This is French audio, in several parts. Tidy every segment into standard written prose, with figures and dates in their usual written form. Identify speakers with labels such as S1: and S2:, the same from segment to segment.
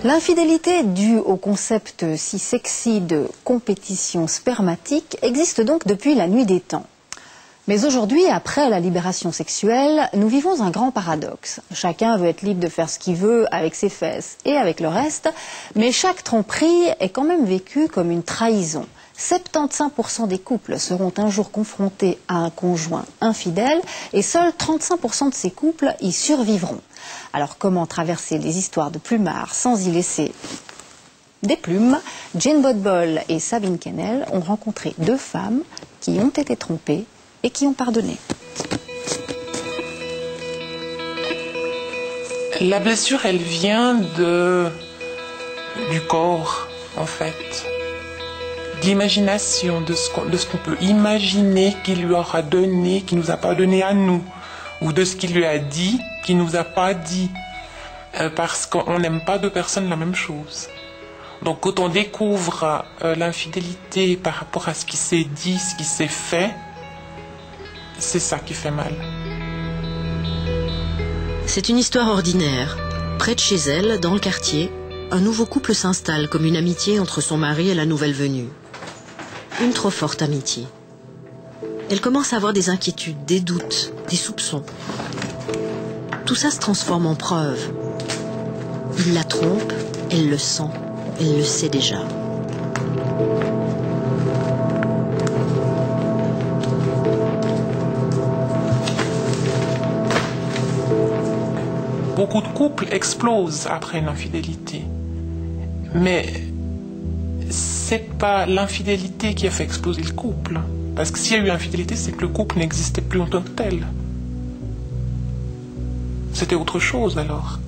S1: L'infidélité due au concept si sexy de compétition spermatique existe donc depuis la nuit des temps. Mais aujourd'hui, après la libération sexuelle, nous vivons un grand paradoxe. Chacun veut être libre de faire ce qu'il veut avec ses fesses et avec le reste, mais chaque tromperie est quand même vécue comme une trahison. 75% des couples seront un jour confrontés à un conjoint infidèle et seuls 35% de ces couples y survivront. Alors comment traverser les histoires de plumards sans y laisser des plumes? Jane Bodbol et Sabine Kennel ont rencontré deux femmes qui ont été trompées et qui ont pardonné.
S2: La blessure, elle vient du corps, en fait. De l'imagination, de ce qu'on peut imaginer qu'il lui aura donné, qu'il ne nous a pas donné à nous. Ou de ce qu'il lui a dit, qu'il ne nous a pas dit. Parce qu'on n'aime pas deux personnes la même chose. Donc quand on découvre l'infidélité par rapport à ce qui s'est dit, ce qui s'est fait, c'est ça qui fait mal.
S3: C'est une histoire ordinaire. Près de chez elle, dans le quartier, un nouveau couple s'installe comme une amitié entre son mari et la nouvelle venue. Une trop forte amitié. Elle commence à avoir des inquiétudes, des doutes, des soupçons. Tout ça se transforme en preuve. Il la trompe, elle le sent, elle le sait déjà.
S2: Beaucoup de couples explosent après une infidélité. Mais c'est pas l'infidélité qui a fait exploser le couple. Parce que s'il y a eu infidélité, c'est que le couple n'existait plus en tant que tel. C'était autre chose alors.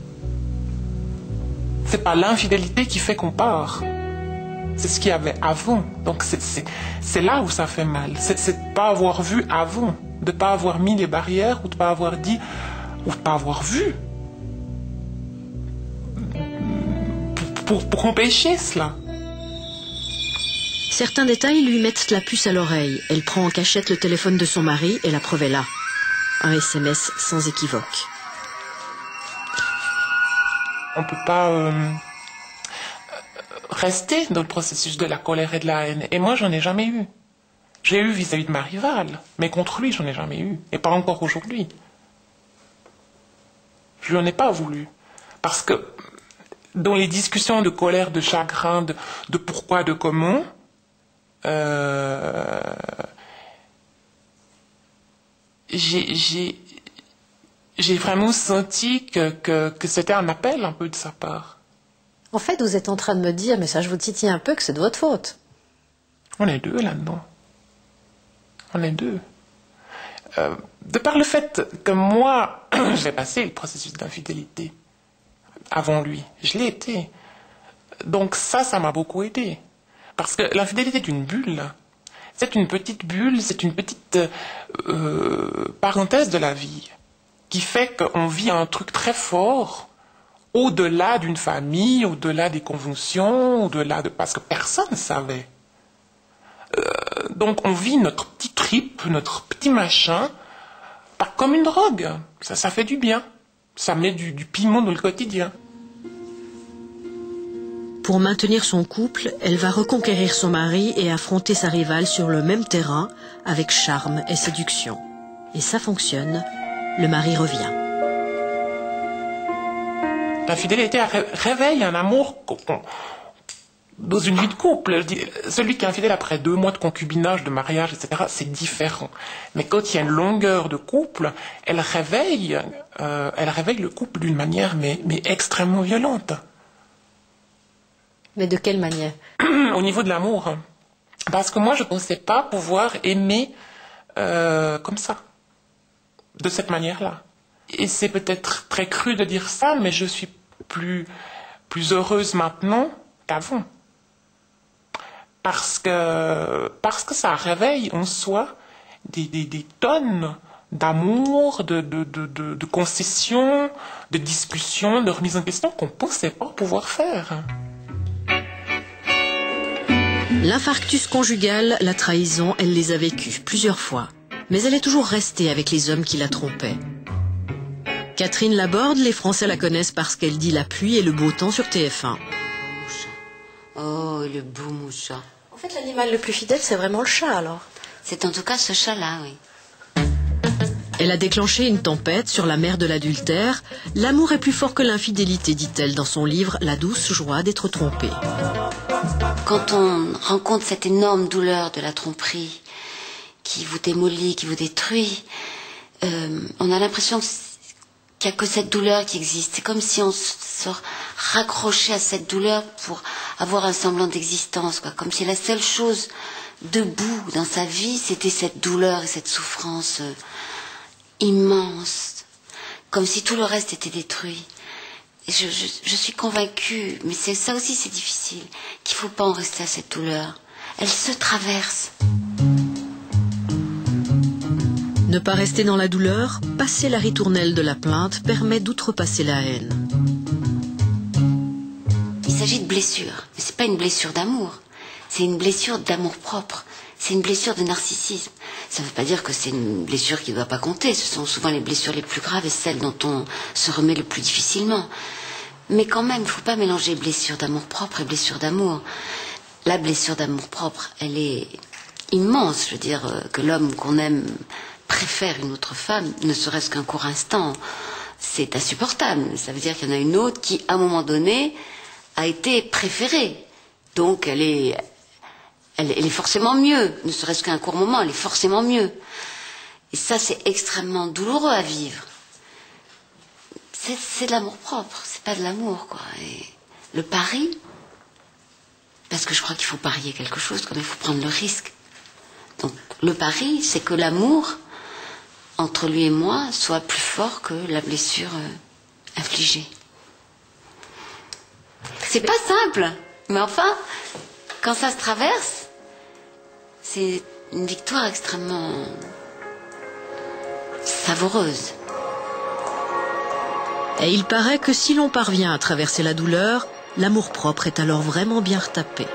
S2: C'est pas l'infidélité qui fait qu'on part. C'est ce qu'il y avait avant. Donc c'est là où ça fait mal. C'est de pas avoir vu avant. De pas avoir mis les barrières ou de pas avoir dit ou de pas avoir vu. Pour empêcher cela.
S3: Certains détails lui mettent la puce à l'oreille. Elle prend en cachette le téléphone de son mari et la preuve est là. Un SMS sans équivoque.
S2: On ne peut pas rester dans le processus de la colère et de la haine. Et moi, j'en ai jamais eu. J'ai eu vis-à-vis de ma rivale, mais contre lui, j'en ai jamais eu. Et pas encore aujourd'hui. Je lui en ai pas voulu. Parce que dans les discussions de colère, de chagrin, de pourquoi, de comment, j'ai vraiment senti que c'était un appel un peu de sa part.
S4: En fait, vous êtes en train de me dire, mais ça je vous titille un peu, que c'est de votre faute.
S2: On est deux là-dedans. On est deux. De par le fait que moi, j'ai passé le processus d'infidélité avant lui. Je l'ai été. Donc ça m'a beaucoup aidé. Parce que l'infidélité est une bulle. C'est une petite bulle, c'est une petite parenthèse de la vie qui fait qu'on vit un truc très fort au-delà d'une famille, au-delà des conventions, au-delà de... Parce que personne ne savait. Donc on vit notre petit trip, notre petit machin, pas comme une drogue. Ça fait du bien. Ça met du piment dans le quotidien.
S3: Pour maintenir son couple, elle va reconquérir son mari et affronter sa rivale sur le même terrain avec charme et séduction. Et ça fonctionne, le mari revient.
S2: L'infidélité réveille un amour dans une vie de couple. Celui qui est infidèle après 2 mois de concubinage, de mariage, etc., c'est différent. Mais quand il y a une longueur de couple, elle réveille le couple d'une manière mais extrêmement violente.
S4: Mais de quelle manière?
S2: Au niveau de l'amour. Parce que moi, je ne pensais pas pouvoir aimer comme ça. De cette manière-là. Et c'est peut-être très cru de dire ça, mais je suis plus heureuse maintenant qu'avant. Parce que ça réveille en soi des tonnes d'amour, de concessions, de discussions, de remise en question qu'on ne pensait pas pouvoir faire.
S3: L'infarctus conjugal, la trahison, elle les a vécues plusieurs fois. Mais elle est toujours restée avec les hommes qui la trompaient. Catherine Laborde, les Français la connaissent parce qu'elle dit la pluie et le beau temps sur TF1.
S5: Oh, le beau moucha.
S4: En fait, l'animal le plus fidèle, c'est vraiment le chat, alors.
S5: C'est en tout cas ce chat-là, oui.
S3: Elle a déclenché une tempête sur la mer de l'adultère. L'amour est plus fort que l'infidélité, dit-elle dans son livre La douce joie d'être trompée.
S5: Quand on rencontre cette énorme douleur de la tromperie qui vous démolit, qui vous détruit, on a l'impression qu'il n'y a que cette douleur qui existe. C'est comme si on se raccrochait à cette douleur pour avoir un semblant d'existence, quoi. Comme si la seule chose debout dans sa vie, c'était cette douleur et cette souffrance immense. Comme si tout le reste était détruit. Et je suis convaincue, mais ça aussi c'est difficile, qu'il ne faut pas en rester à cette douleur. Elle se traverse.
S3: Ne pas rester dans la douleur, passer la ritournelle de la plainte permet d'outrepasser la haine.
S5: Il s'agit de blessure, mais c'est pas une blessure d'amour, c'est une blessure d'amour-propre, c'est une blessure de narcissisme. Ça ne veut pas dire que c'est une blessure qui ne doit pas compter, ce sont souvent les blessures les plus graves et celles dont on se remet le plus difficilement. Mais quand même, il ne faut pas mélanger blessure d'amour-propre et blessure d'amour. La blessure d'amour-propre, elle est immense, je veux dire, que l'homme qu'on aime préfère une autre femme, ne serait-ce qu'un court instant, c'est insupportable. Ça veut dire qu'il y en a une autre qui, à un moment donné, a été préférée. Donc elle est forcément mieux, ne serait-ce qu'un court moment, elle est forcément mieux. Et ça, c'est extrêmement douloureux à vivre. C'est de l'amour propre, c'est pas de l'amour, quoi. Et le pari, parce que je crois qu'il faut parier quelque chose, comme il faut prendre le risque. Donc le pari, c'est que l'amour entre lui et moi soit plus fort que la blessure infligée. C'est pas simple, mais enfin, quand ça se traverse, c'est une victoire extrêmement savoureuse.
S3: Et il paraît que si l'on parvient à traverser la douleur, l'amour-propre est alors vraiment bien retapé.